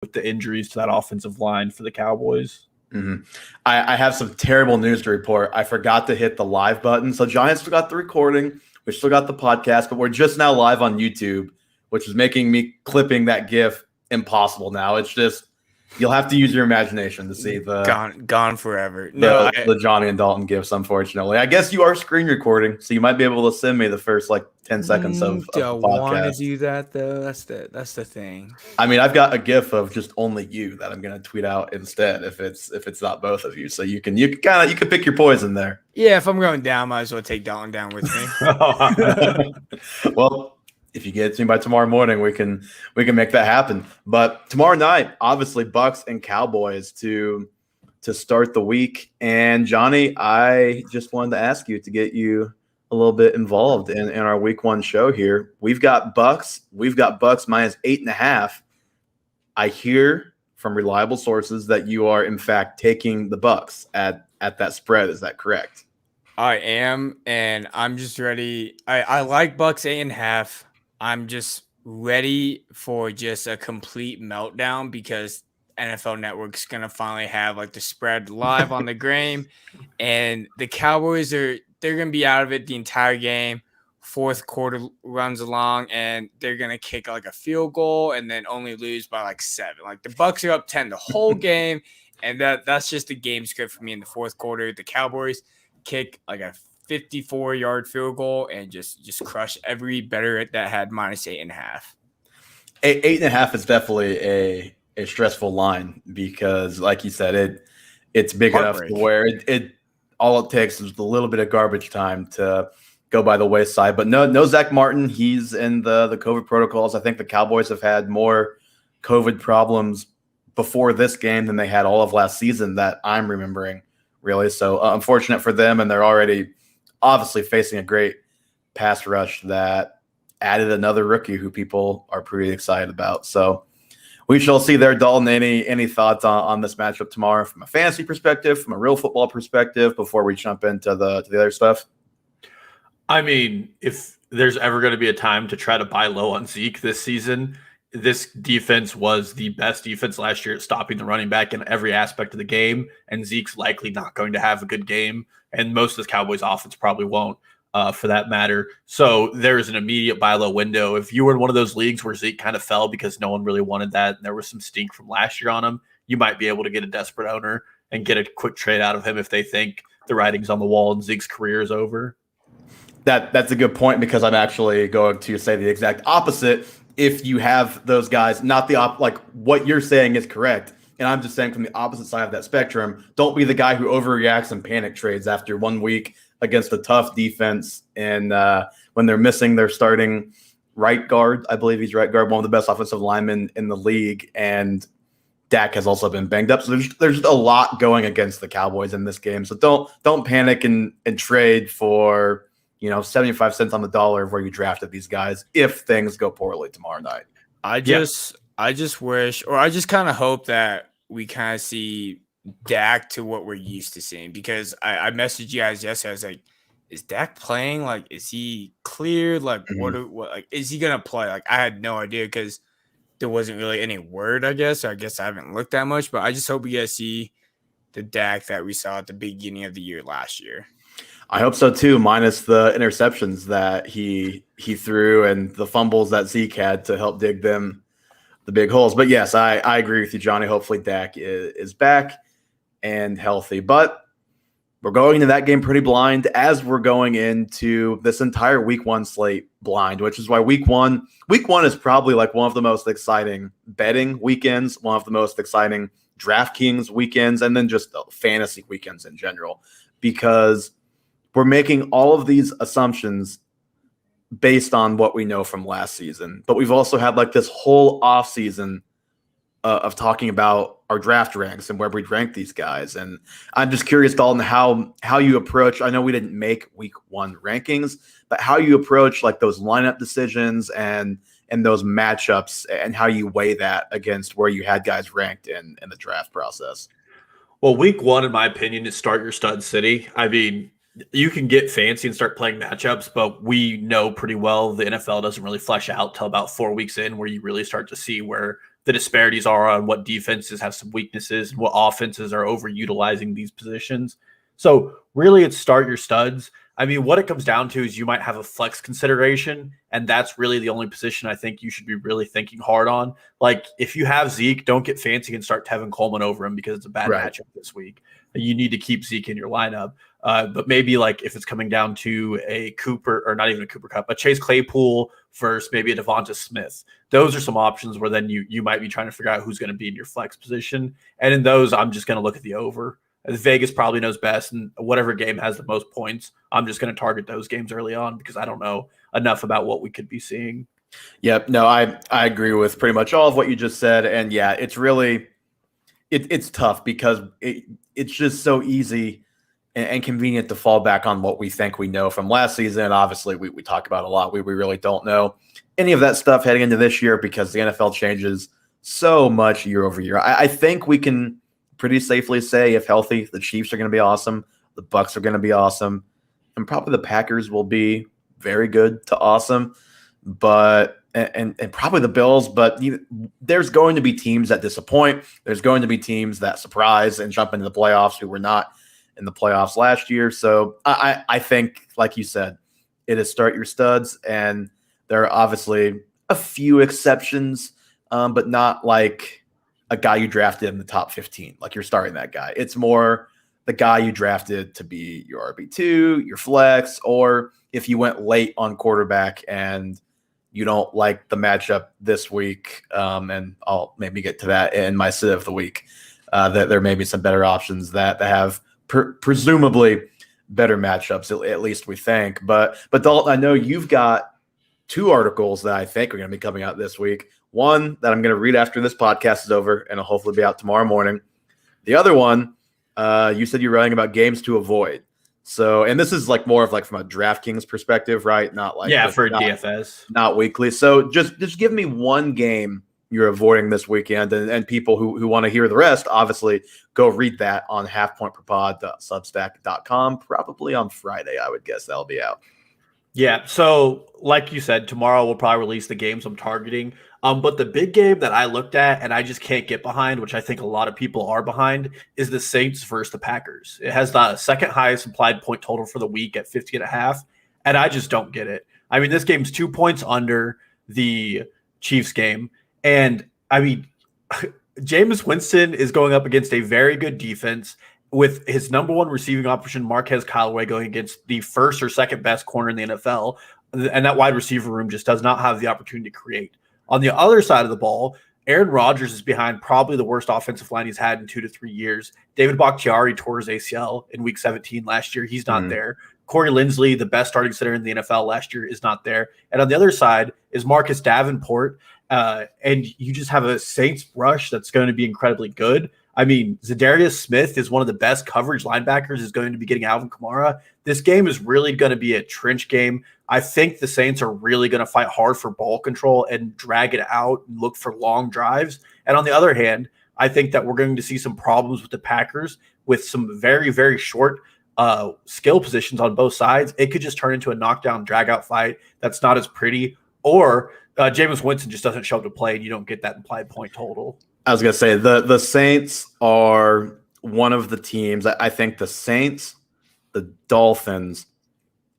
with the injuries to that offensive line for the Cowboys. Mm-hmm. I have some terrible news to report. I forgot to hit the live button. So Giants still got the recording. We still got the podcast, but we're just now live on YouTube, which is making me clipping that GIF impossible now. It's just you'll have to use your imagination to see the gone forever. The Johnny and Dalton GIFs, unfortunately. I guess you are screen recording, so you might be able to send me the first 10 seconds of the podcast. Want to do that though? That's the thing. I mean, I've got a GIF of just only you that I'm going to tweet out instead if it's not both of you. So you can pick your poison there. Yeah, if I'm going down, might as well take Dalton down with me. Well, if you get it to me by tomorrow morning, we can make that happen. But tomorrow night, obviously, Bucks and Cowboys to start the week. And Johnny, I just wanted to ask you to get you a little bit involved in our week 1 show here. We've got Bucks minus 8.5. I hear from reliable sources that you are in fact taking the Bucks at that spread. Is that correct? I am, and I'm just ready. I like Bucks 8.5. I'm just ready for just a complete meltdown because NFL Network's going to finally have the spread live on the game, and the Cowboys they're going to be out of it the entire game. Fourth quarter runs along, and they're going to kick a field goal and then only lose by 7. The Bucks are up 10 the whole game, and that's just the game script for me in the fourth quarter. The Cowboys kick a 54-yard field goal and just crush every better that had minus 8.5. 8.5 is definitely a stressful line because, like you said, it's big enough to where it all it takes is a little bit of garbage time to go by the wayside. But no Zach Martin. He's in the COVID protocols. I think the Cowboys have had more COVID problems before this game than they had all of last season that I'm remembering, really. So unfortunate for them, and they're already obviously facing a great pass rush that added another rookie who people are pretty excited about. So we shall see there. Dalton, any thoughts on this matchup tomorrow from a fantasy perspective, from a real football perspective, before we jump into the other stuff? I mean, if there's ever going to be a time to try to buy low on Zeke this season, this defense was the best defense last year at stopping the running back in every aspect of the game, and Zeke's likely not going to have a good game, and most of the Cowboys offense probably won't, for that matter. So there's an immediate buy low window. If you were in one of those leagues where Zeke kind of fell because no one really wanted that, and there was some stink from last year on him, you might be able to get a desperate owner and get a quick trade out of him if they think the writing's on the wall and Zeke's career is over. That's a good point because I'm actually going to say the exact opposite. If you have those guys, not the what you're saying is correct. And I'm just saying from the opposite side of that spectrum, don't be the guy who overreacts and panic trades after 1 week against a tough defense. And when they're missing their starting right guard, I believe he's right guard, one of the best offensive linemen in the league. And Dak has also been banged up. So there's a lot going against the Cowboys in this game. So don't panic and trade for 75 cents on the dollar of where you drafted these guys if things go poorly tomorrow night. I just wish, or I just kind of hope that we kind of see Dak to what we're used to seeing, because I messaged you guys yesterday. I was like, is Dak playing? Is he cleared? what is he going to play? I had no idea because there wasn't really any word, I guess. So I guess I haven't looked that much, but I just hope we get to see the Dak that we saw at the beginning of the year last year. I hope so too, minus the interceptions that he threw and the fumbles that Zeke had to help dig them the big holes. But yes, I agree with you, Johnny. Hopefully Dak is back and healthy. But we're going into that game pretty blind, as we're going into this entire week 1 slate blind, which is why week one is probably one of the most exciting betting weekends, one of the most exciting DraftKings weekends, and then just fantasy weekends in general, because we're making all of these assumptions based on what we know from last season. But we've also had this whole offseason of talking about our draft ranks and where we'd rank these guys. And I'm just curious, Dalton, how you approach, I know we didn't make week 1 rankings, but how you approach those lineup decisions and those matchups and how you weigh that against where you had guys ranked in the draft process. Well, week 1, in my opinion, is start your stud city. I mean, you can get fancy and start playing matchups, but we know pretty well the NFL doesn't really flesh out till about 4 weeks in, where you really start to see where the disparities are on what defenses have some weaknesses and what offenses are overutilizing these positions. So really it's start your studs. I mean, what it comes down to is you might have a flex consideration, and that's really the only position I think you should be really thinking hard on. Like, if you have Zeke, don't get fancy and start Tevin Coleman over him because it's a bad matchup this week. You need to keep Zeke in your lineup. But maybe like if it's coming down to a Cooper, or not even a Cooper Kupp, a Chase Claypool versus maybe a Devonta Smith, those are some options where then you might be trying to figure out who's going to be in your flex position. And in those, I'm just going to look at the over. Vegas probably knows best, and whatever game has the most points, I'm just going to target those games early on because I don't know enough about what we could be seeing. Yep. No, I agree with pretty much all of what you just said. And yeah, it's really it's tough because it's just so easy and convenient to fall back on what we think we know from last season. Obviously, we talk about a lot. We really don't know any of that stuff heading into this year because the NFL changes so much year over year. I think we can pretty safely say, if healthy, the Chiefs are going to be awesome, the Bucs are going to be awesome, and probably the Packers will be very good to awesome, but and probably the Bills. But there's going to be teams that disappoint. There's going to be teams that surprise and jump into the playoffs who were not in the playoffs last year. So I think, like you said, it is start your studs, and there are obviously a few exceptions, but not like a guy you drafted in the top 15, like you're starting that guy. It's more the guy you drafted to be your RB2, your flex, or if you went late on quarterback and you don't like the matchup this week, and I'll maybe get to that in my sit of the week, that there may be some better options that have presumably better matchups, at least we think. But Dalton, I know you've got 2 articles that I think are going to be coming out this week. One that I'm going to read after this podcast is over, and it'll hopefully be out tomorrow morning. The other one, you said you're writing about games to avoid. So, and this is like more of like from a DraftKings perspective, right? Not like for DFS, not weekly. So just give me one game you're avoiding this weekend, and people who want to hear the rest, obviously go read that on halfpointperpod.substack.com. Probably on Friday, I would guess that'll be out. Yeah, so like you said, tomorrow we'll probably release the games I'm targeting. But the big game that I looked at and I just can't get behind, which I think a lot of people are behind, is the Saints versus the Packers. It has the second highest implied point total for the week at 50.5, and I just don't get it. I mean, this game's 2 points under the Chiefs game, and I mean, Jameis Winston is going up against a very good defense with his number one receiving option, Marquez Callaway, going against the first or second best corner in the NFL. And that wide receiver room just does not have the opportunity to create. On the other side of the ball, Aaron Rodgers is behind probably the worst offensive line he's had in 2 to 3 years. David Bakhtiari tore his ACL in week 17 last year. He's not there. Corey Linsley, the best starting center in the NFL last year, is not there. And on the other side is Marcus Davenport. And you just have a Saints rush that's going to be incredibly good. I mean, Zadarius Smith is one of the best coverage linebackers, is going to be getting Alvin Kamara. This game is really going to be a trench game. I think the Saints are really going to fight hard for ball control and drag it out and look for long drives. And on the other hand, I think that we're going to see some problems with the Packers with some very, very short skill positions on both sides. It could just turn into a knockdown, drag-out fight that's not as pretty. Or Jameis Winston just doesn't show up to play and you don't get that implied point total. I was going to say the Saints are one of the teams. I think the Saints, the Dolphins,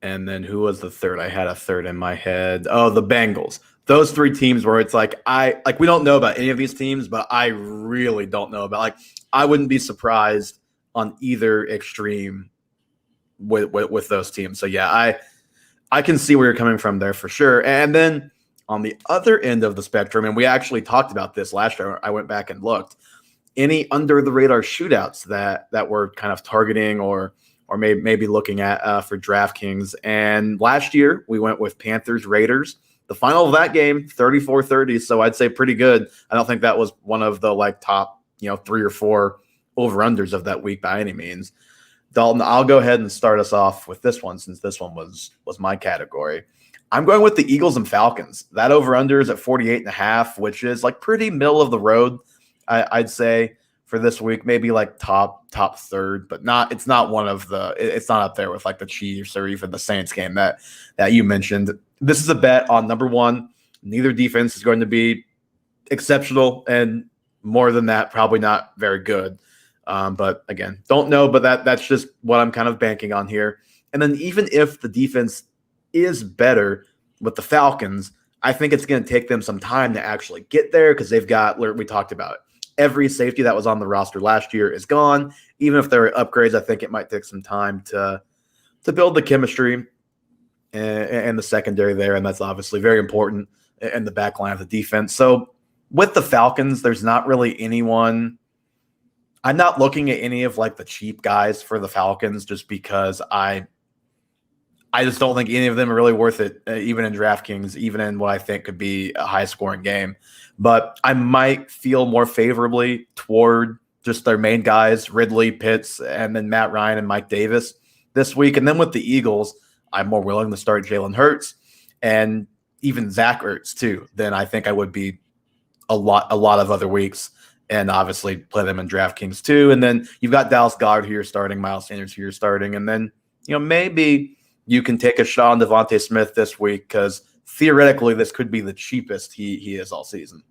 and then who was the third? I had a third in my head. Oh, the Bengals. Those 3 teams where it's like we don't know about any of these teams, but I really don't know about. I wouldn't be surprised on either extreme with those teams. So yeah, I can see where you're coming from there for sure. And then on the other end of the spectrum, and we actually talked about this last year, I went back and looked, any under the radar shootouts that we're kind of targeting or maybe looking at for DraftKings. And last year we went with Panthers Raiders. The final of that game, 34-30. So I'd say pretty good. I don't think that was one of the top 3 or 4 over-unders of that week by any means. Dalton, I'll go ahead and start us off with this one, since this one was my category. I'm going with the Eagles and Falcons. That over-under is at 48.5, which is pretty middle of the road, I'd say, for this week. Maybe top third, but it's not one of the. It's not up there with the Chiefs or even the Saints game that you mentioned. This is a bet on number one. Neither defense is going to be exceptional, and more than that, probably not very good. But again, don't know, but that's just what I'm kind of banking on here. And then even if the defense is better with the Falcons, I think it's going to take them some time to actually get there because they've got, we talked about it, every safety that was on the roster last year is gone. Even if there are upgrades, I think it might take some time to build the chemistry and the secondary there, and that's obviously very important in the back line of the defense. So with the Falcons, there's not really anyone. I'm not looking at any of like the cheap guys for the Falcons just because I just don't think any of them are really worth it, even in DraftKings, even in what I think could be a high-scoring game. But I might feel more favorably toward just their main guys, Ridley, Pitts, and then Matt Ryan and Mike Davis this week. And then with the Eagles, I'm more willing to start Jalen Hurts and even Zach Ertz too than I think I would be a lot of other weeks. And obviously play them in DraftKings too. And then you've got Dallas Goedert here starting, Miles Sanders here starting. And then, maybe you can take a shot on Devontae Smith this week because theoretically this could be the cheapest he is all season.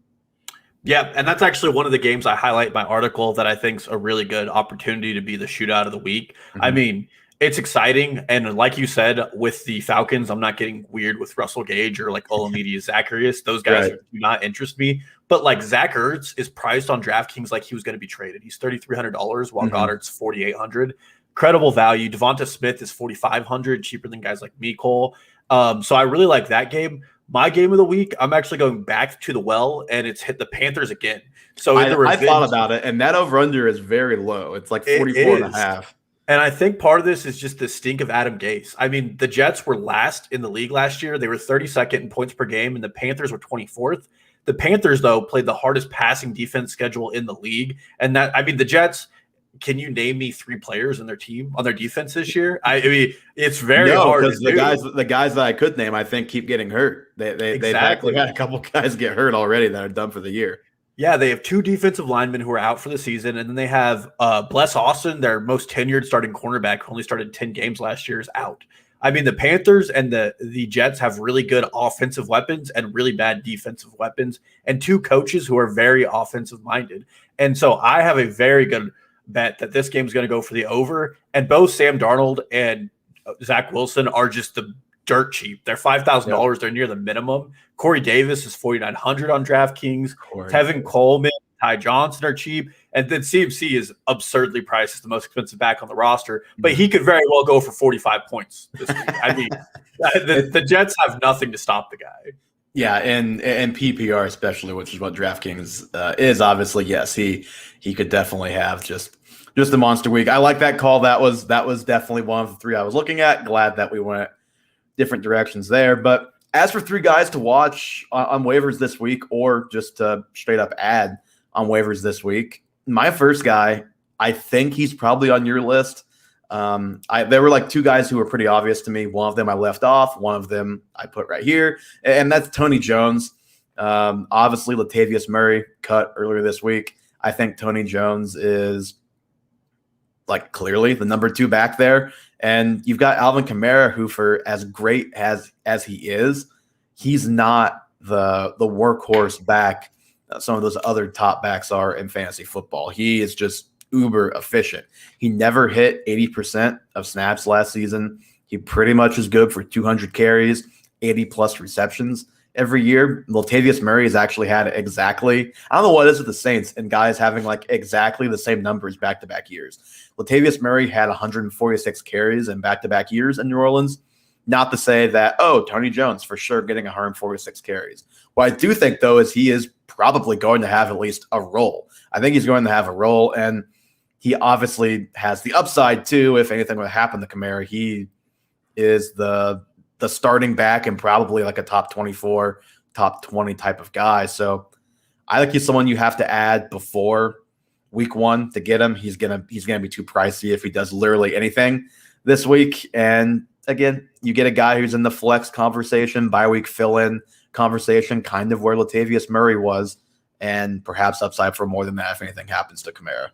Yeah, and that's actually one of the games I highlight in my article that I think is a really good opportunity to be the shootout of the week. Mm-hmm. I mean, it's exciting. And like you said, with the Falcons, I'm not getting weird with Russell Gage or like Olamide Zacharias. Those guys do not interest me. But like Zach Ertz is priced on DraftKings like he was going to be traded. He's $3,300 while Goddard's $4,800. Credible value. Devonta Smith is $4,500, cheaper than guys like me, Cole. So I really like that game. My game of the week, I'm actually going back to the well, and it's hit the Panthers again. So I thought about it, and that over-under is very low. It's like 44.5. And I think part of this is just the stink of Adam Gase. I mean, the Jets were last in the league last year. They were 32nd in points per game, and the Panthers were 24th. The Panthers, though, played the hardest passing defense schedule in the league. And the Jets, can you name me 3 players on their team, on their defense this year? I mean, it's very hard. Because the guys that I could name, I think, keep getting hurt. They've had a couple guys get hurt already that are done for the year. Yeah, they have 2 defensive linemen who are out for the season, and then they have Bless Austin, their most tenured starting cornerback, who only started 10 games last year, is out. I mean, the Panthers and the Jets have really good offensive weapons and really bad defensive weapons, and 2 coaches who are very offensive-minded. And so I have a very good bet that this game is going to go for the over, and both Sam Darnold and Zach Wilson are just the dirt cheap. They're $5,000. Yep. They're near the minimum. Corey Davis is $4,900 on DraftKings. Tevin Coleman, Ty Johnson are cheap. And then CMC is absurdly priced as the most expensive back on the roster. But he could very well go for 45 points this week. I mean, the Jets have nothing to stop the guy. Yeah, and PPR especially, which is what DraftKings is, obviously, yes, he could definitely have just a monster week. I like that call. That was definitely one of the 3 I was looking at. Glad that we went different directions there. But as for 3 guys to watch on waivers this week, or just to straight up add on waivers this week, my first guy, I think he's probably on your list. There were like 2 guys who were pretty obvious to me. One of them I left off. One of them I put right here, and that's Tony Jones. Obviously, Latavius Murray cut earlier this week. I think Tony Jones is like clearly the number 2 back there. And you've got Alvin Kamara, who, for as great as he is, he's not the workhorse back some of those other top backs are in fantasy football. He is just uber efficient. He never hit 80% of snaps last season. He pretty much is good for 200 carries, 80 plus receptions every year. Latavius Murray has actually had exactly, I don't know what it is with the Saints and guys having like exactly the same numbers back-to-back years. Latavius Murray had 146 carries in back-to-back years in New Orleans. Not to say that, Tony Jones for sure getting 146 carries. What I do think, though, is he is probably going to have at least a role. I think he's going to have a role, and he obviously has the upside, too. If anything would happen to Kamara, he is the starting back and probably like a top 24, top 20 type of guy. So I think he's someone you have to add before week 1 to get him. He's gonna be too pricey if he does literally anything this week. And again, you get a guy who's in the flex conversation, bye week fill-in conversation, kind of where Latavius Murray was, and perhaps upside for more than that if anything happens to Kamara.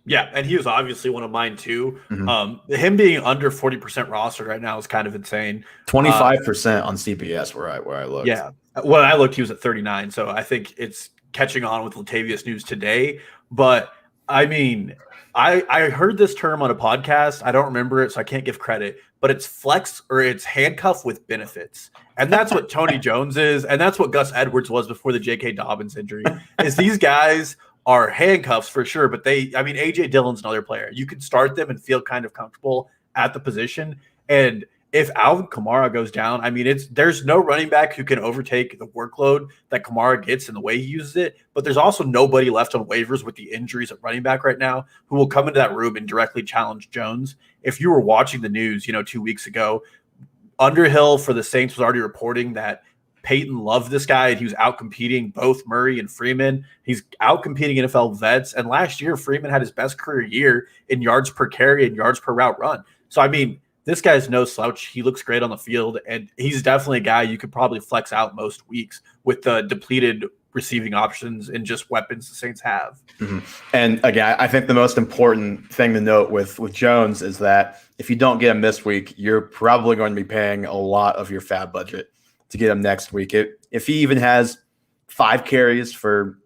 Yeah, and he was obviously one of mine too. Mm-hmm. Him being under 40% roster right now is kind of insane. 25% on CBS where I looked. Yeah, when I looked, he was at 39. So I think it's catching on with Latavius news today, but I mean, I heard this term on a podcast. I don't remember it, so I can't give credit, but it's flex or it's handcuff with benefits. And that's what Tony Jones is, and that's what Gus Edwards was before the J.K. Dobbins injury. Is these guys are handcuffs for sure, but A.J. Dillon's another player. You can start them and feel kind of comfortable at the position. And if Alvin Kamara goes down, I mean, there's no running back who can overtake the workload that Kamara gets and the way he uses it. But there's also nobody left on waivers with the injuries at running back right now who will come into that room and directly challenge Jones. If you were watching the news, 2 weeks ago, Underhill for the Saints was already reporting that Peyton loved this guy, and he was out competing both Murray and Freeman. He's out competing NFL vets. And last year, Freeman had his best career year in yards per carry and yards per route run. So, I mean, this guy's no slouch. He looks great on the field, and he's definitely a guy you could probably flex out most weeks with the depleted receiving options and just weapons the Saints have. Mm-hmm. And again, I think the most important thing to note with Jones is that if you don't get him this week, you're probably going to be paying a lot of your fab budget to get him next week. If he even has 5 carries for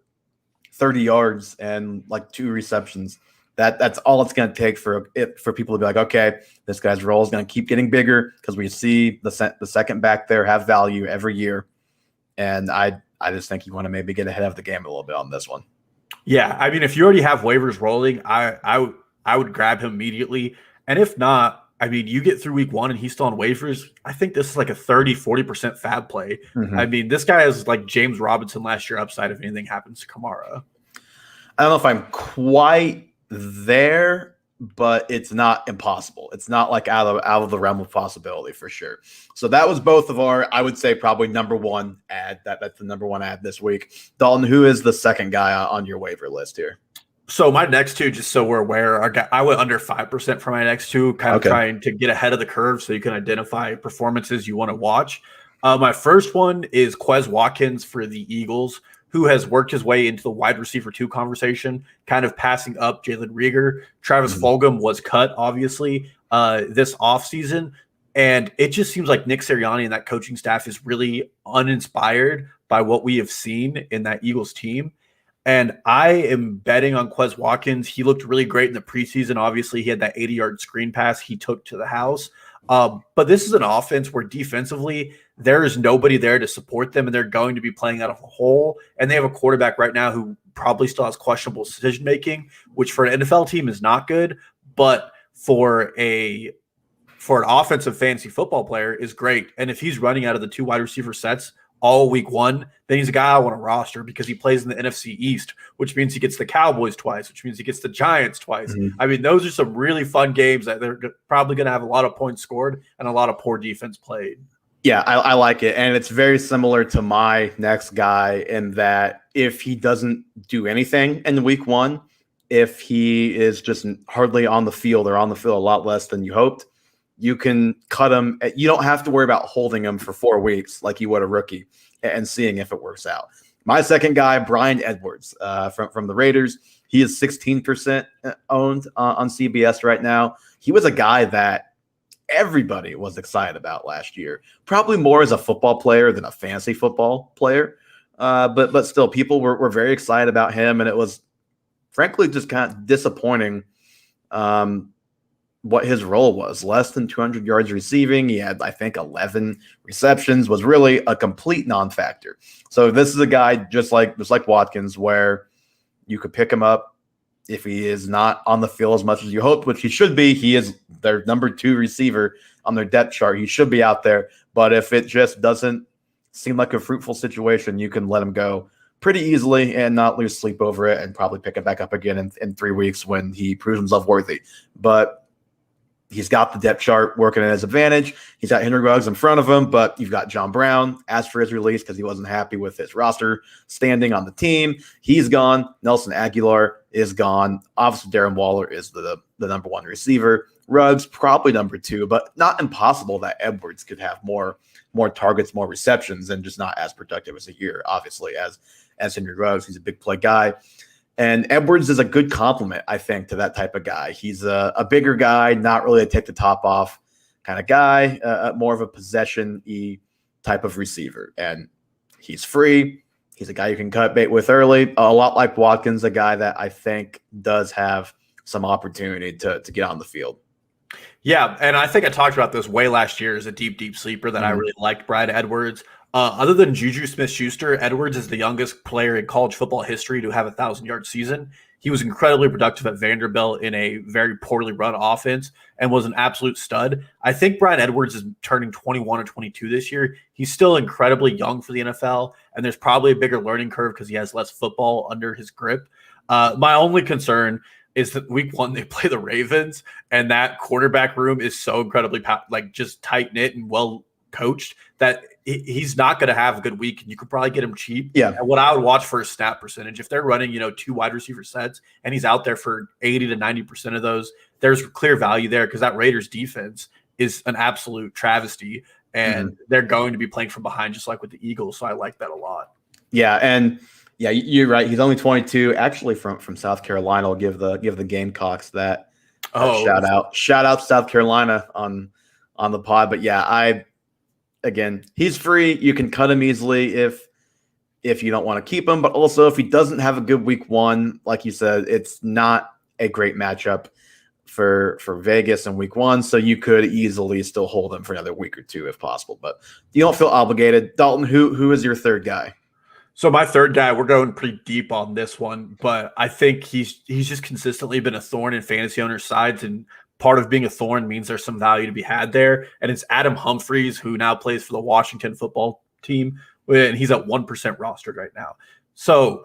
30 yards and like 2 receptions, that's all it's going to take for people to be like, okay, this guy's role is going to keep getting bigger because we see the second back there have value every year. And I just think you want to maybe get ahead of the game a little bit on this one. Yeah, I mean, if you already have waivers rolling, I would grab him immediately. And if not, I mean, you get through week 1 and he's still on waivers. I think this is like a 30-40% fab play. Mm-hmm. I mean, this guy is like James Robinson last year upside if anything happens to Kamara. I don't know if I'm quite there, but it's not impossible. It's not like out of the realm of possibility for sure. So that was both of our, I would say, probably number one ad. That's the number one ad this week. Dalton, who is the second guy on your waiver list here? So my next two, just so we're aware, I went under 5% for my next two, kind of trying to get ahead of the curve so you can identify performances you want to watch. My first one is Quez Watkins for the Eagles, who has worked his way into the wide receiver 2 conversation, kind of passing up Jalen Reagor. Travis Fulgham was cut, obviously, this offseason. And it just seems like Nick Sirianni and that coaching staff is really uninspired by what we have seen in that Eagles team. And I am betting on Quez Watkins. He looked really great in the preseason. Obviously, he had that 80-yard screen pass he took to the house. But this is an offense where defensively there is nobody there to support them, and they're going to be playing out of a hole. And they have a quarterback right now who probably still has questionable decision-making, which for an NFL team is not good, but for an offensive fantasy football player is great. And if he's running out of the 2 wide receiver sets all week 1, then he's a guy I want to roster because he plays in the NFC East, which means he gets the Cowboys twice, which means he gets the Giants twice. I mean, those are some really fun games that they're probably going to have a lot of points scored and a lot of poor defense played. Yeah, I like it. And it's very similar to my next guy in that if he doesn't do anything in week 1, if he is just hardly on the field or on the field a lot less than you hoped, you can cut him. You don't have to worry about holding him for 4 weeks like you would a rookie and seeing if it works out. My second guy, Bryan Edwards from the Raiders. He is 16% owned on CBS right now. He was a guy that everybody was excited about last year, probably more as a football player than a fantasy football player. But still, people were very excited about him, and it was frankly just kind of disappointing what his role was. Less than 200 yards receiving. He had, I think, 11 receptions, was really a complete non-factor. So this is a guy just like Watkins, where you could pick him up if he is not on the field as much as you hoped, which he should be. He is their number 2 receiver on their depth chart. He should be out there. But if it just doesn't seem like a fruitful situation, you can let him go pretty easily and not lose sleep over it and probably pick it back up again in 3 weeks when he proves himself worthy. But he's got the depth chart working in his advantage. He's got Henry Ruggs in front of him, but you've got John Brown asked for his release because he wasn't happy with his roster standing on the team. He's gone. Nelson Aguilar is gone. Obviously, Darren Waller is the number 1 receiver. Ruggs probably number 2, but not impossible that Edwards could have more targets, more receptions, and just not as productive as a year, obviously, as Henry Ruggs. He's a big play guy. And Edwards is a good complement, I think, to that type of guy. He's a bigger guy, not really a take the top off kind of guy, more of a possession-y type of receiver. And he's free. He's a guy you can cut bait with early, a lot like Watkins, a guy that I think does have some opportunity to get on the field. Yeah, and I think I talked about this way last year as a deep, deep sleeper that I really liked, Brad Edwards. Other than Juju Smith-Schuster, Edwards is the youngest player in college football history to have a 1,000-yard season. He was incredibly productive at Vanderbilt in a very poorly run offense and was an absolute stud. I think Brad Edwards is turning 21 or 22 this year. He's still incredibly young for the NFL, and there's probably a bigger learning curve because he has less football under his grip. My only concern is that week 1 they play the Ravens, and that quarterback room is so incredibly just tight knit and well coached that he's not going to have a good week, and you could probably get him cheap. Yeah. And what I would watch for his snap percentage, if they're running 2 wide receiver sets and he's out there for 80 to 90% of those, there's clear value there because that Raiders defense is an absolute travesty, and they're going to be playing from behind just like with the Eagles. So I like that a lot. Yeah, and yeah, you're right. He's only 22. Actually, from South Carolina. I'll give the Gamecocks that shout out. Shout out South Carolina on the pod. But yeah, again, he's free. You can cut him easily if you don't want to keep him. But also, if he doesn't have a good week 1, like you said, it's not a great matchup for Vegas in week 1. So you could easily still hold him for another week or 2 if possible. But you don't feel obligated. Dalton, who is your third guy? So my third guy, we're going pretty deep on this one, but I think he's just consistently been a thorn in fantasy owners' sides, and part of being a thorn means there's some value to be had there. And it's Adam Humphries, who now plays for the Washington football team, and he's at 1% rostered right now. So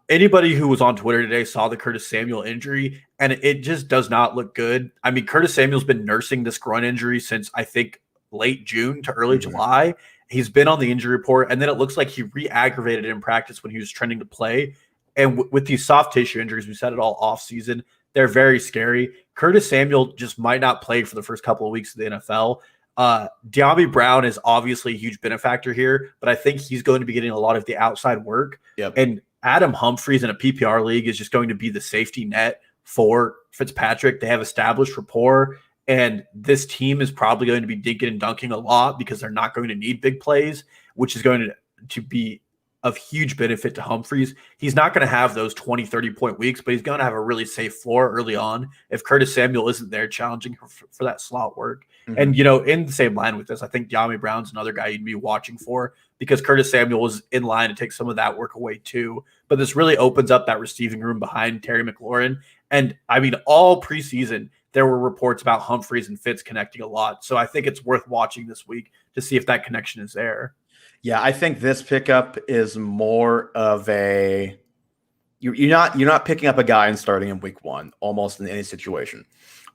anybody who was on Twitter today saw the Curtis Samuel injury, and it just does not look good. I mean, Curtis Samuel's been nursing this groin injury since I think late June to early July. He's been on the injury report, and then it looks like he re-aggravated it in practice when he was trending to play. And with these soft tissue injuries, we said it all off season, they're very scary. Curtis Samuel just might not play for the first couple of weeks of the NFL. De'Ami Brown is obviously a huge benefactor here, but I think he's going to be getting a lot of the outside work. Yep. And Adam Humphries in a PPR league is just going to be the safety net for Fitzpatrick. They have established rapport. And this team is probably going to be dinking and dunking a lot because they're not going to need big plays, which is going to be of huge benefit to Humphries. He's not going to have those 20, 30-point weeks, but he's going to have a really safe floor early on if Curtis Samuel isn't there challenging for that slot work. And, in the same line with this, I think De'Ami Brown's another guy you'd be watching for because Curtis Samuel was in line to take some of that work away too. But this really opens up that receiving room behind Terry McLaurin. And, I mean, all preseason – there were reports about Humphries and Fitz connecting a lot. So I think it's worth watching this week to see if that connection is there. Yeah, I think this pickup is more of a you're not picking up a guy and starting in week 1 almost in any situation.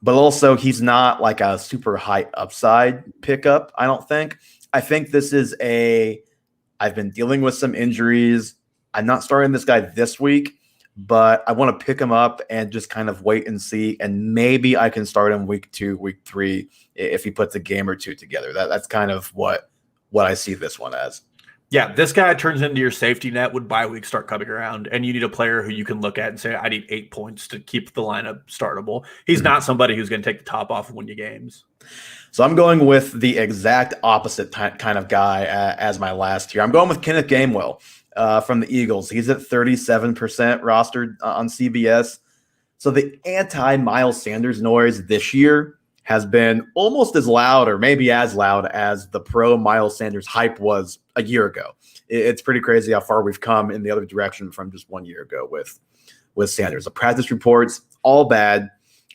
But also he's not like a super high upside pickup, I don't think. I think this is I've been dealing with some injuries. I'm not starting this guy this week, but I want to pick him up and just kind of wait and see. And maybe I can start him week 2, week 3, if he puts a game or 2 together. That's kind of what I see this one as. Yeah, this guy turns into your safety net when bye weeks start coming around, and you need a player who you can look at and say, I need 8 points to keep the lineup startable. He's not somebody who's going to take the top off and win you games. So I'm going with the exact opposite kind of guy as my last here. I'm going with Kenneth Gainwell. From the Eagles. He's at 37% rostered on CBS. So the anti-Miles Sanders noise this year has been almost as loud or maybe as loud as the pro-Miles Sanders hype was a year ago. It's pretty crazy how far we've come in the other direction from just 1 year ago with Sanders. The practice reports, all bad.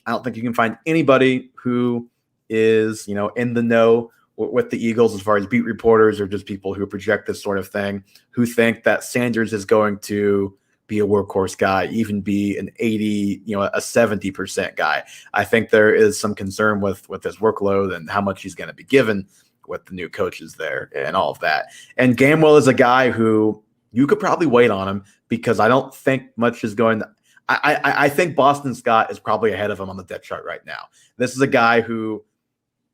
I don't think you can find anybody who is, in the know with the Eagles as far as beat reporters or just people who project this sort of thing, who think that Sanders is going to be a workhorse guy, even be an 80, a 70% guy. I think there is some concern with his workload and how much he's going to be given with the new coaches there and all of that. And Gainwell is a guy who you could probably wait on him because I don't think much is going to – I think Boston Scott is probably ahead of him on the depth chart right now. This is a guy who –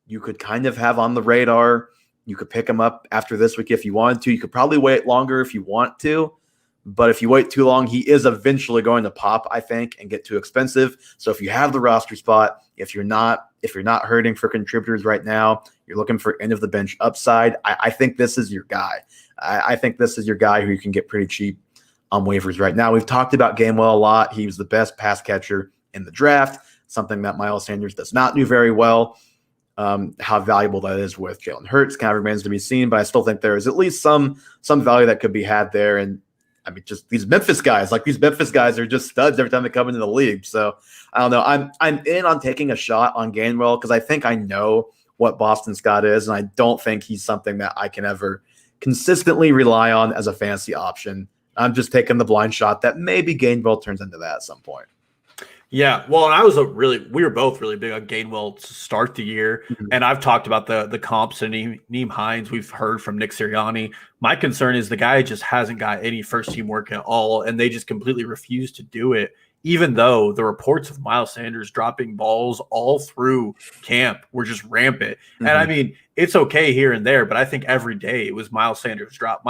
you could kind of have on the radar. You could pick him up after this week if you wanted to. You could probably wait longer if you want to. But if you wait too long, he is eventually going to pop, I think, and get too expensive. So if you have the roster spot, if you're not hurting for contributors right now, you're looking for end of the bench upside, I think this is your guy. I think this is your guy who you can get pretty cheap on waivers right now. We've talked about Gainwell a lot. He was the best pass catcher in the draft, something that Miles Sanders does not do very well. How valuable that is with Jalen Hurts kind of remains to be seen, but I still think there is at least some value that could be had there. And I mean, just these Memphis guys are just studs every time they come into the league. So I don't know. I'm in on taking a shot on Gainwell because I think I know what Boston Scott is, and I don't think he's something that I can ever consistently rely on as a fantasy option. I'm just taking the blind shot that maybe Gainwell turns into that at some point. Yeah, well, and we were both really big on Gainwell to start the year, and I've talked about the comps and Neem Hines. We've heard from Nick Sirianni. My concern is the guy just hasn't got any first-team work at all, and they just completely refuse to do it, even though the reports of Miles Sanders dropping balls all through camp were just rampant. And I mean, it's okay here and there, but I think every day it was Miles Sanders drop,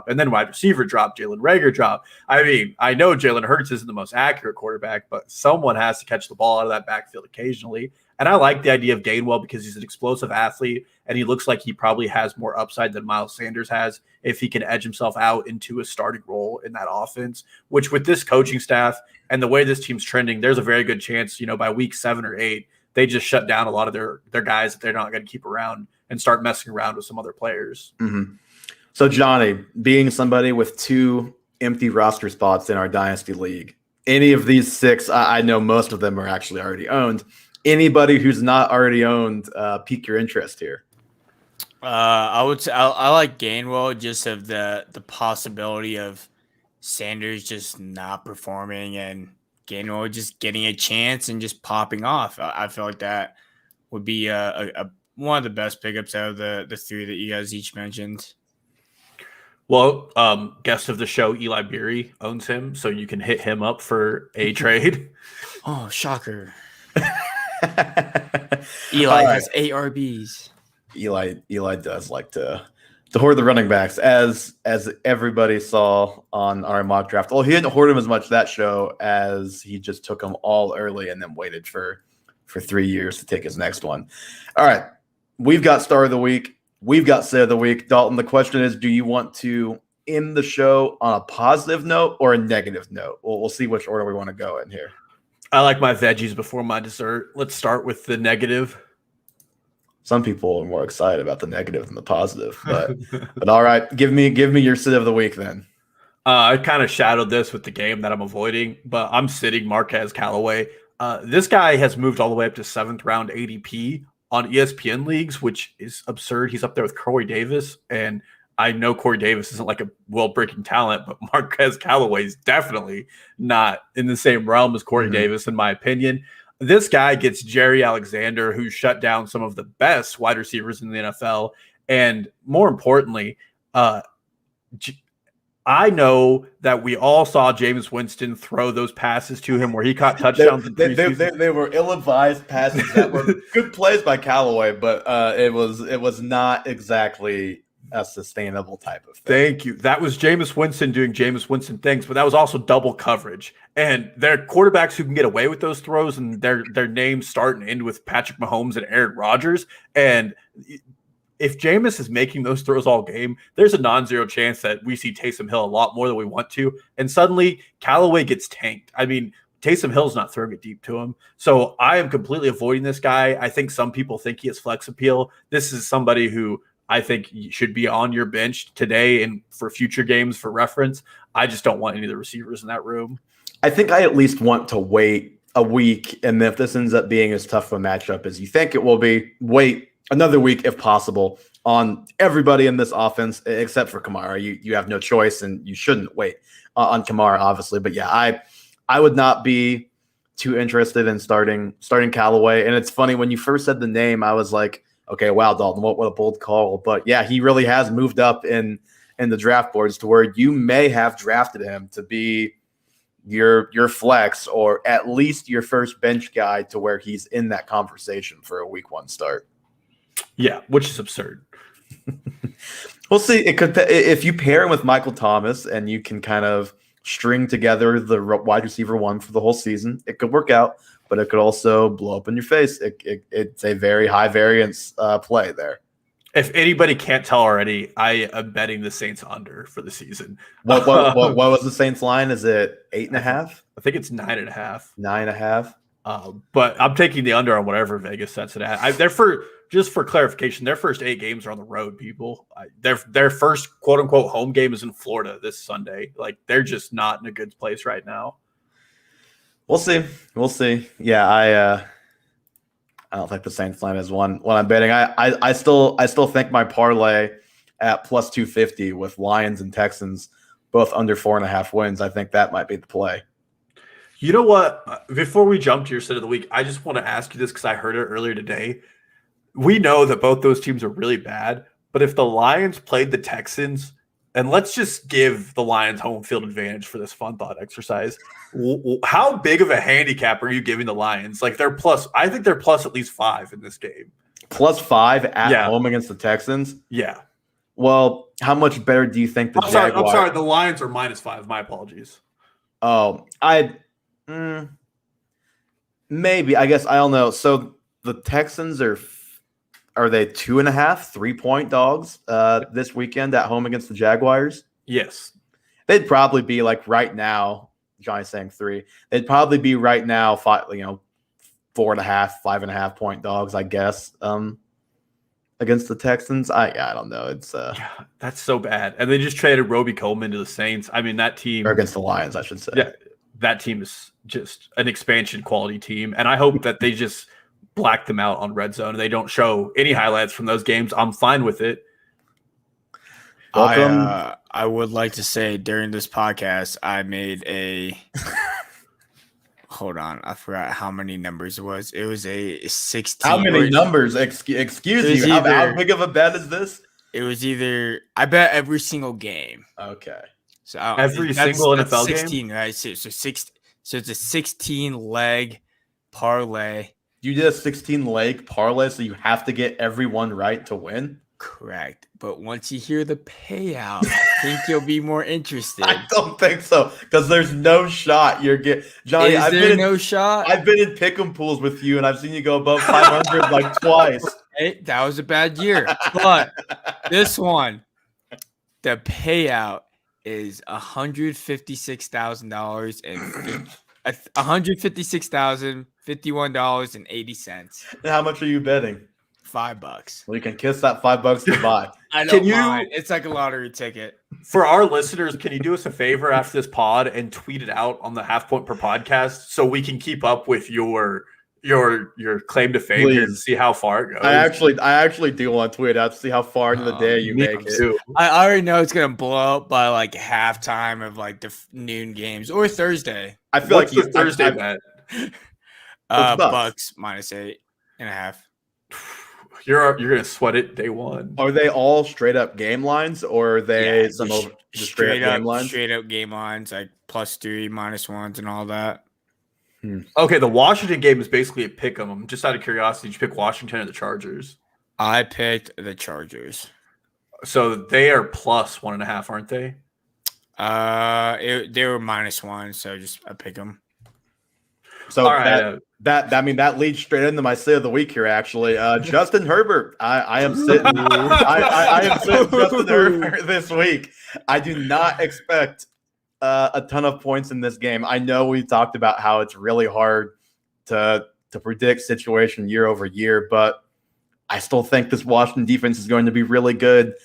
and then wide receiver drop, Jalen Reagor drop. I mean, I know Jalen Hurts isn't the most accurate quarterback, but someone has to catch the ball out of that backfield occasionally. And I like the idea of Gainwell because he's an explosive athlete, and he looks like he probably has more upside than Miles Sanders has if he can edge himself out into a starting role in that offense, which with this coaching staff and the way this team's trending, there's a very good chance, by week 7 or 8, they just shut down a lot of their guys that they're not going to keep around and start messing around with some other players. Mm-hmm. So, Johnny, being somebody with 2 empty roster spots in our Dynasty League, any of these 6, I know most of them are actually already owned. Anybody who's not already owned, pique your interest here? I would say I like Gainwell just of the possibility of Sanders just not performing and Gainwell just getting a chance and just popping off. I feel like that would be a one of the best pickups out of the 3 that you guys each mentioned. Well, guest of the show, Eli Beery, owns him, so you can hit him up for a trade. Oh, shocker. Eli has 8 RBs. Eli does like to hoard the running backs, as everybody saw on our mock draft. Well, he didn't hoard them as much that show as he just took them all early and then waited for 3 years to take his next one. All right, we've got Star of the Week. We've got Sit of the Week. Dalton, the question is, do you want to end the show on a positive note or a negative note? We'll see which order we want to go in here. I like my veggies before my dessert. Let's start with the negative. Some people are more excited about the negative than the positive, but all right, give me your Sit of the Week then. I kind of shadowed this with the game that I'm avoiding, but I'm sitting Marquez Callaway. This guy has moved all the way up to 7th round ADP on ESPN leagues, which is absurd. He's up there with Corey Davis, and I know Corey Davis isn't like a world-breaking talent, but Marquez Callaway is definitely not in the same realm as Corey Davis, in my opinion. This guy gets Jerry Alexander, who shut down some of the best wide receivers in the NFL. And more importantly, I know that we all saw Jameis Winston throw those passes to him where he caught touchdowns. They were ill-advised passes that were good plays by Callaway, but it was not exactly a sustainable type of thing. Thank you. That was Jameis Winston doing Jameis Winston things, but that was also double coverage. And there are quarterbacks who can get away with those throws, and their names start and end with Patrick Mahomes and Aaron Rodgers. And if Jameis is making those throws all game, there's a non-zero chance that we see Taysom Hill a lot more than we want to. And suddenly Callaway gets tanked. I mean, Taysom Hill's not throwing it deep to him. So I am completely avoiding this guy. I think some people think he has flex appeal. This is somebody who I think should be on your bench today and for future games for reference. I just don't want any of the receivers in that room. I think I at least want to wait a week, and if this ends up being as tough of a matchup as you think it will be, wait another week if possible on everybody in this offense except for Kamara. You have no choice, and you shouldn't wait on Kamara, obviously. But yeah, I would not be too interested in starting Callaway. And it's funny, when you first said the name, I was like, okay, wow, Dalton, what a bold call. But yeah, he really has moved up in the draft boards to where you may have drafted him to be your flex or at least your first bench guy to where he's in that conversation for a week 1 start. Yeah, which is absurd. We'll see. It could, if you pair him with Michael Thomas and you can kind of string together the wide receiver 1 for the whole season, it could work out. But it could also blow up in your face. It's a very high variance play there. If anybody can't tell already, I am betting the Saints under for the season. What was the Saints line? Is it 8.5? I think it's 9.5. 9.5. But I'm taking the under on whatever Vegas sets it at. Just for clarification, their first 8 games are on the road, people. Their first quote unquote home game is in Florida this Sunday. Like, they're just not in a good place right now. We'll see. Yeah, I don't think the Saints line is one I'm betting. I still think my parlay at plus 250 with Lions and Texans both under 4.5 wins. I think that might be the play. You know what? Before we jump to your sit of the week, I just want to ask you this because I heard it earlier today. We know that both those teams are really bad, but if the Lions played the Texans, and let's just give the Lions home field advantage for this fun thought exercise, how big of a handicap are you giving the Lions? Like, they're plus, I think they're plus at least 5 in this game. Plus 5 at home against the Texans? Yeah. Well, how much better do you think the Jaguars? I'm sorry, the Lions are minus 5. My apologies. Oh, maybe. I guess I don't know. So the Texans are they 2.5, 3-point dogs this weekend at home against the Jaguars? Yes. They'd probably be like right now. Johnny's saying 3. They'd probably be right now 4.5, 5.5 point dogs, I guess. Against the Texans, I don't know. It's yeah, that's so bad. And they just traded Roby Coleman to the Saints. I mean, that team, or against the Lions, I should say. Yeah, that team is just an expansion quality team, and I hope that they just black them out on Red Zone and they don't show any highlights from those games. I'm fine with it. Welcome. I would like to say during this podcast, I made a. Hold on, I forgot how many numbers it was. It was a 16. How many numbers? Excuse you. How big of a bet is this? It was either I bet every single game. Okay. So every single NFL 16, game, right? So it's a 16 leg parlay. You did a 16 leg parlay, so you have to get everyone right to win. Correct. But once you hear the payout, I think you'll be more interested. I don't think so, because there's no shot you're getting. Johnny, no shot? I've been in pick'em pools with you, and I've seen you go above 500 like twice. Hey, that was a bad year. But this one, the payout is $156,000 and $156,051.80. And how much are you betting? $5. Well, you can kiss that $5 goodbye. I don't mind. It's like a lottery ticket. For our listeners, can you do us a favor after this pod and tweet it out on the Half Point Per Podcast so we can keep up with your claim to fame here and see how far it goes? I actually do want to tweet out to see how far into the day you make it. I already know it's gonna blow up by like halftime of like the noon games or Thursday. I feel like Thursday bet. Bucks minus 8.5. You're gonna sweat it day one. Are they all straight up game lines, or are they straight up game lines? Straight up game lines, like +3, -1s, and all that. Okay, the Washington game is basically a pick 'em. Just out of curiosity, did you pick Washington or the Chargers? I picked the Chargers. So they are +1.5, aren't they? They were -1, so just I pick them. So all right, that leads straight into my sit of the week here. Actually, Justin Herbert. I am sitting. I am sitting Justin Herbert this week. I do not expect a ton of points in this game. I know we talked about how it's really hard to predict situation year over year, but I still think this Washington defense is going to be really good.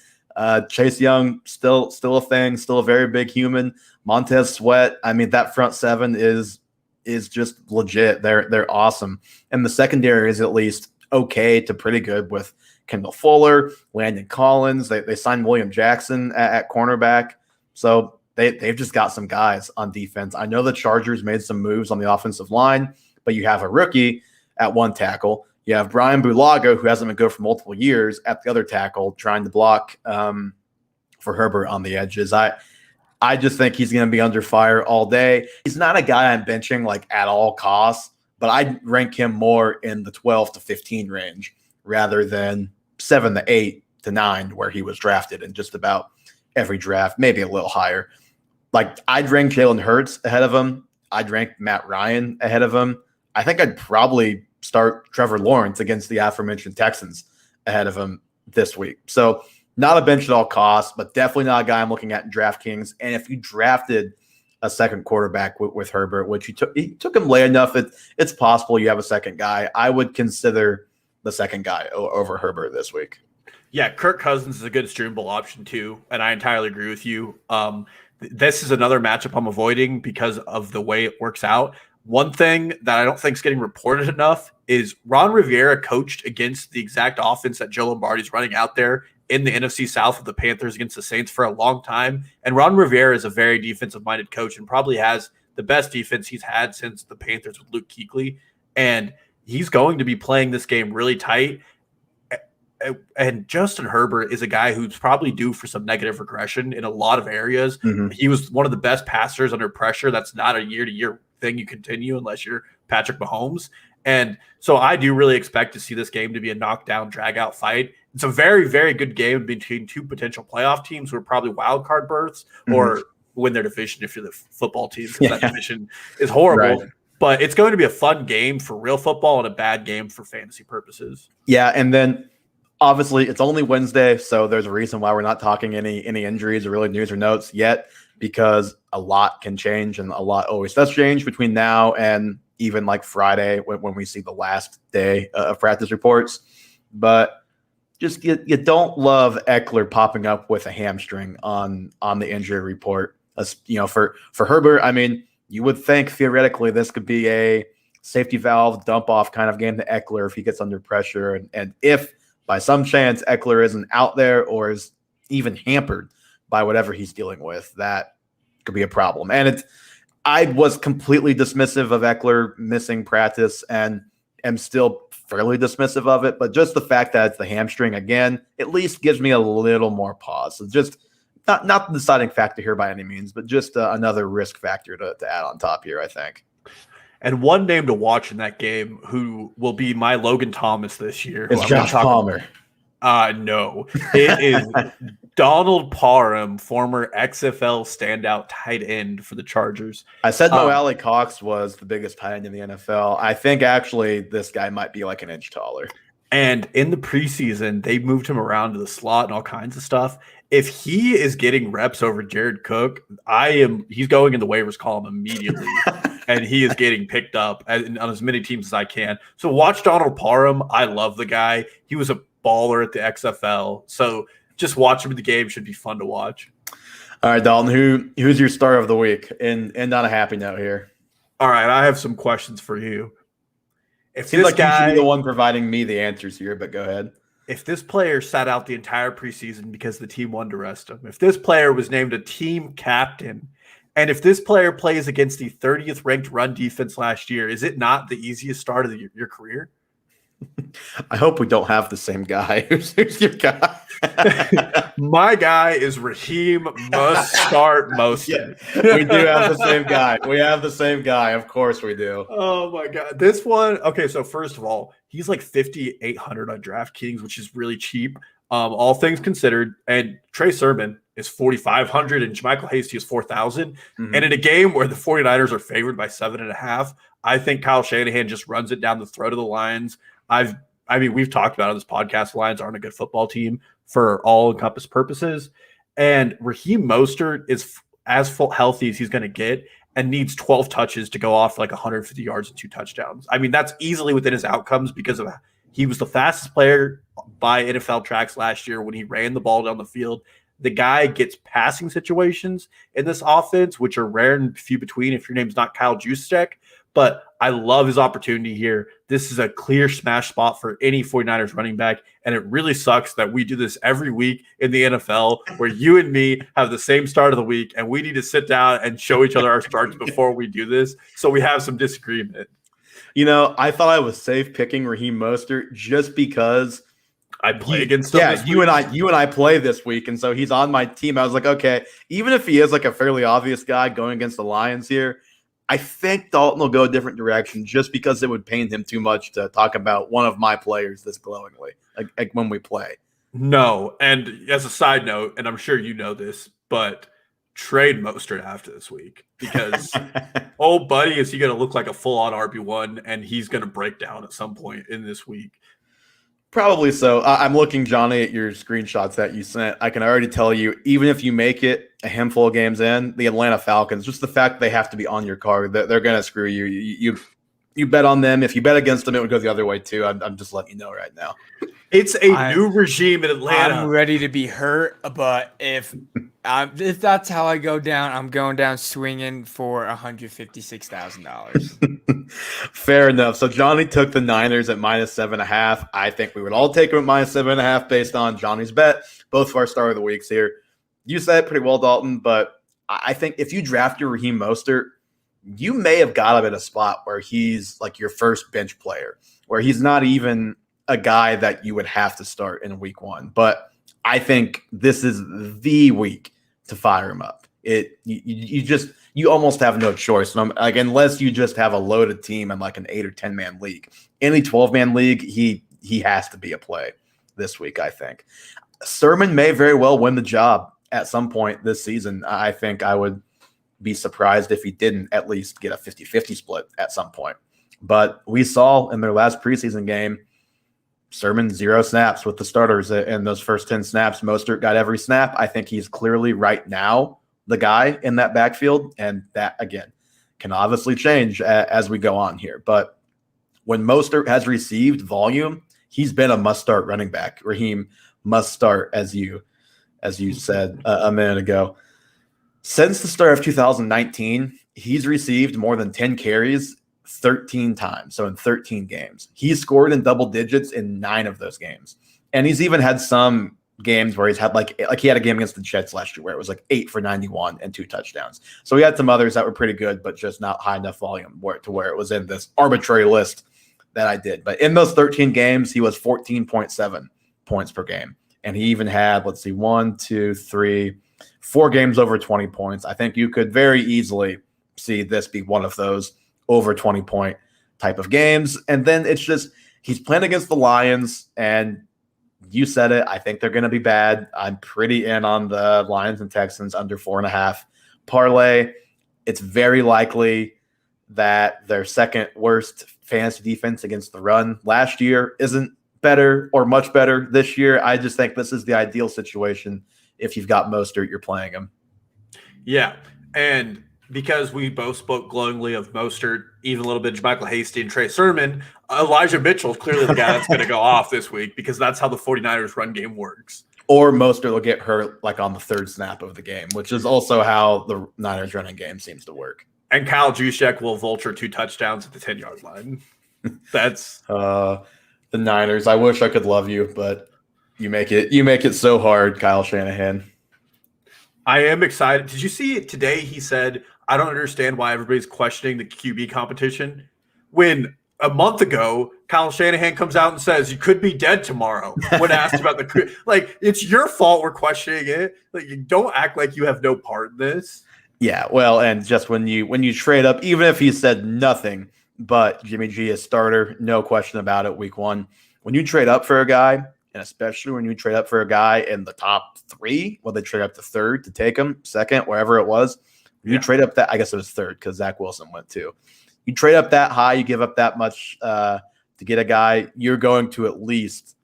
Chase Young still a thing, still a very big human. Montez Sweat. I mean, that front seven is just legit. They're awesome. And the secondary is at least okay to pretty good with Kendall Fuller, Landon Collins. They signed William Jackson at cornerback. So they've just got some guys on defense. I know the Chargers made some moves on the offensive line, but you have a rookie at one tackle. You have Brian Bulaga, who hasn't been good for multiple years, at the other tackle, trying to block for Herbert on the edges. I just think he's going to be under fire all day. He's not a guy I'm benching like at all costs, but I'd rank him more in the 12 to 15 range rather than 7 to 8 to 9 where he was drafted in just about every draft, maybe a little higher. Like, I'd rank Jalen Hurts ahead of him. I'd rank Matt Ryan ahead of him. I think I'd probably start Trevor Lawrence against the aforementioned Texans ahead of him. this week. So not a bench at all costs, but definitely not a guy I'm looking at in DraftKings. And if you drafted a second quarterback with Herbert, which he took him late enough, it's possible you have a second guy. I would consider the second guy over Herbert this week. Yeah, Kirk Cousins is a good streamable option too, and I entirely agree with you. This is another matchup I'm avoiding because of the way it works out. One thing that I don't think is getting reported enough is Ron Rivera coached against the exact offense that Joe Lombardi's running out there in the NFC South with the Panthers against the Saints for a long time. And Ron Rivera is a very defensive-minded coach and probably has the best defense he's had since the Panthers with Luke Kuechly. And he's going to be playing this game really tight. And Justin Herbert is a guy who's probably due for some negative regression in a lot of areas. Mm-hmm. He was one of the best passers under pressure. That's not a year-to-year thing you continue unless you're Patrick Mahomes. And so I do really expect to see this game to be a knockdown, drag-out fight. It's a very, very good game between two potential playoff teams who are probably wild card berths or win their division if you're the football team, because that division is horrible. Right. But it's going to be a fun game for real football and a bad game for fantasy purposes. Yeah, and then obviously, it's only Wednesday, so there's a reason why we're not talking any injuries or really news or notes yet, because a lot can change and a lot always does change between now and even like Friday when we see the last day of practice reports. But just you don't love Eckler popping up with a hamstring on the injury report. For Herbert, I mean, you would think theoretically this could be a safety valve dump off kind of game to Eckler if he gets under pressure, and if by some chance Eckler isn't out there or is even hampered by whatever he's dealing with, that could be a problem. And I was completely dismissive of Eckler missing practice and am still fairly dismissive of it. But just the fact that it's the hamstring again, at least gives me a little more pause. So just not the deciding factor here by any means, but just another risk factor to add on top here, I think. And one name to watch in that game who will be my Logan Thomas this year. It's Josh Palmer. No, it is Donald Parham, former XFL standout tight end for the Chargers. I said Mo Alley Cox was the biggest tight end in the NFL. I think actually this guy might be like an inch taller. And in the preseason, they moved him around to the slot and all kinds of stuff. If he is getting reps over Jared Cook, he's going in the waivers column immediately. And he is getting picked up on as many teams as I can. So watch Donald Parham. I love the guy. He was a baller at the XFL. So just watch him in the game. Should be fun to watch. All right, Dalton, who's your star of the week? And on a happy note here. All right, I have some questions for you. It seems like you should be the one providing me the answers here, but go ahead. If this player sat out the entire preseason because the team wanted to rest him, if this player was named a team captain, and if this player plays against the 30th ranked run defense last year, is it not the easiest start of your career? I hope we don't have the same guy. Who's your guy? My guy is Raheem Mostert. Yeah, we do have the same guy. We have the same guy. Of course we do. Oh, my God. This one. Okay, so first of all, he's like 5,800 on DraftKings, which is really cheap, all things considered. And Trey Sermon is 4,500 and Jermichael Hasty is 4,000. Mm-hmm. And in a game where the 49ers are favored by 7.5, I think Kyle Shanahan just runs it down the throat of the Lions. We've talked about on this podcast, the Lions aren't a good football team for all encompass purposes. And Raheem Mostert is as healthy as he's going to get and needs 12 touches to go off like 150 yards and 2 touchdowns. I mean, that's easily within his outcomes because of he was the fastest player by NFL tracks last year when he ran the ball down the field. The guy gets passing situations in this offense, which are rare and few between if your name's not Kyle Juszczyk. But I love his opportunity here. This is a clear smash spot for any 49ers running back. And it really sucks that we do this every week in the NFL where you and me have the same start of the week and we need to sit down and show each other our starts before we do this. So we have some disagreement. You know, I thought I was safe picking Raheem Mostert just because I play against him. Yeah, you and I play this week, and so he's on my team. I was like, okay, even if he is like a fairly obvious guy going against the Lions here, I think Dalton will go a different direction just because it would pain him too much to talk about one of my players this glowingly, like when we play. No, and as a side note, and I'm sure you know this, but trade Mostert after this week because, oh, buddy, is he going to look like a full-on RB1, and he's going to break down at some point in this week. Probably so. I'm looking, Johnny, at your screenshots that you sent. I can already tell you, even if you make it a handful of games in, the Atlanta Falcons, just the fact they have to be on your card, they're going to screw you. You bet on them. If you bet against them, it would go the other way too. I'm just letting you know right now. It's a new regime in Atlanta. I'm ready to be hurt, but if that's how I go down, I'm going down swinging for $156,000. Fair enough. So Johnny took the Niners at -7.5. I think we would all take them at -7.5 based on Johnny's bet. Both of our start of the weeks here. You said it pretty well, Dalton, but I think if you draft your Raheem Mostert, you may have got him in a spot where he's like your first bench player, where he's not even a guy that you would have to start in week 1. But I think this is the week to fire him up. You almost have no choice. And like, unless you just have a loaded team in like an 8 or 10 man league, any 12-man league, he has to be a play this week, I think. Sermon may very well win the job at some point this season. I think I would be surprised if he didn't at least get a 50-50 split at some point. But we saw in their last preseason game, Sermon 0 snaps with the starters in those first 10 snaps. Mostert got every snap. I think he's clearly right now the guy in that backfield. And that, again, can obviously change as we go on here. But when Mostert has received volume, he's been a must-start running back. Raheem must start, as you said a minute ago. Since the start of 2019, he's received more than 10 carries 13 times, so in 13 games. He's scored in double digits in 9 of those games. And he's even had some games where he's had like he had a game against the Jets last year where it was like 8 for 91 and 2 touchdowns. So he had some others that were pretty good, but just not high enough volume to where it was in this arbitrary list that I did. But in those 13 games, he was 14.7 points per game. And he even had, 4 games over 20 points. I think you could very easily see this be one of those over 20-point type of games. And then it's just he's playing against the Lions, and you said it. I think they're going to be bad. I'm pretty in on the Lions and Texans under 4.5 parlay. It's very likely that their second worst fantasy defense against the run last year isn't better or much better this year. I just think this is the ideal situation. If you've got Mostert, you're playing him. Yeah, and because we both spoke glowingly of Mostert, even a little bit of Michael Hasty and Trey Sermon, Elijah Mitchell is clearly the guy that's going to go off this week because that's how the 49ers run game works. Or Mostert will get hurt like on the 3rd snap of the game, which is also how the Niners running game seems to work. And Kyle Juszczyk will vulture 2 touchdowns at the 10-yard line. That's the Niners. I wish I could love you, but you make it so hard, Kyle Shanahan. I am excited. Did you see it today? He said, I don't understand why everybody's questioning the QB competition. When a month ago, Kyle Shanahan comes out and says, you could be dead tomorrow when asked about it's your fault we're questioning it. Like, you don't act like you have no part in this. Yeah, well, and just when you trade up, even if he said nothing but Jimmy G is starter, no question about it, week 1. When you trade up for a guy, and especially when you trade up for a guy in the top 3, they trade up to 3rd to take him, 2nd, wherever it was. You trade up that, I guess it was 3rd because Zach Wilson went too. You trade up that high, you give up that much to get a guy, you're going to at least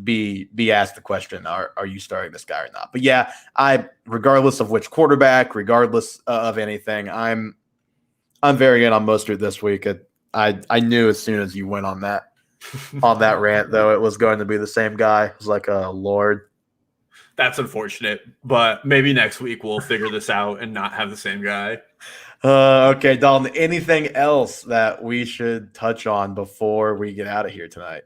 be asked the question, are you starting this guy or not? But yeah, regardless of which quarterback, regardless of anything, I'm very in on Mostert this week. I knew as soon as you went on that rant, though, it was going to be the same guy. It was like, Lord. That's unfortunate, but maybe next week we'll figure this out and not have the same guy. Okay, Dalton, anything else that we should touch on before we get out of here tonight?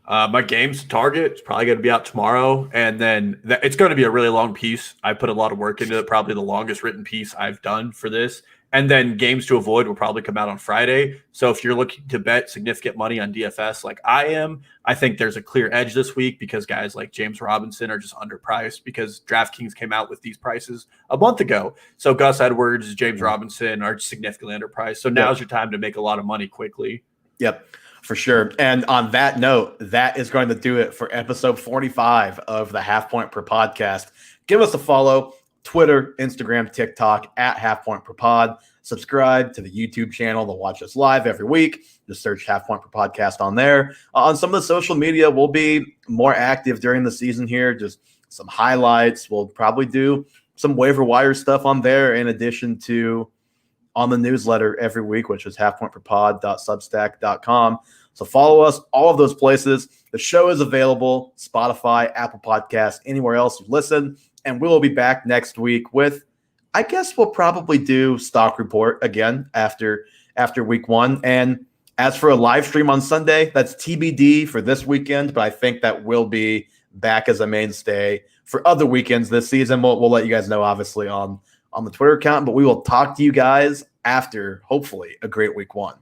My game's target is probably going to be out tomorrow, and then it's going to be a really long piece. I put a lot of work into it, probably the longest written piece I've done for this. And then games to avoid will probably come out on Friday. So if you're looking to bet significant money on DFS like I am, I think there's a clear edge this week because guys like James Robinson are just underpriced because DraftKings came out with these prices a month ago. So Gus Edwards, James Robinson are significantly underpriced. So now's your time to make a lot of money quickly. Yep, for sure. And on that note, that is going to do it for episode 45 of the Half Point Per Podcast. Give us a follow Twitter, Instagram, TikTok at Half Point Per Pod. Subscribe to the YouTube channel to watch us live every week. Just search Half Point Per Podcast on there. On some of the social media, we'll be more active during the season here. Just some highlights. We'll probably do some waiver wire stuff on there in addition to on the newsletter every week, which is halfpointperpod.substack.com. So follow us all of those places. The show is available, Spotify, Apple Podcasts, anywhere else you listen. And we will be back next week with, I guess we'll probably do stock report again after week 1. And as for a live stream on Sunday, that's TBD for this weekend, but I think that will be back as a mainstay for other weekends this season. We'll let you guys know, obviously, on the Twitter account, but we will talk to you guys after, hopefully, a great week 1.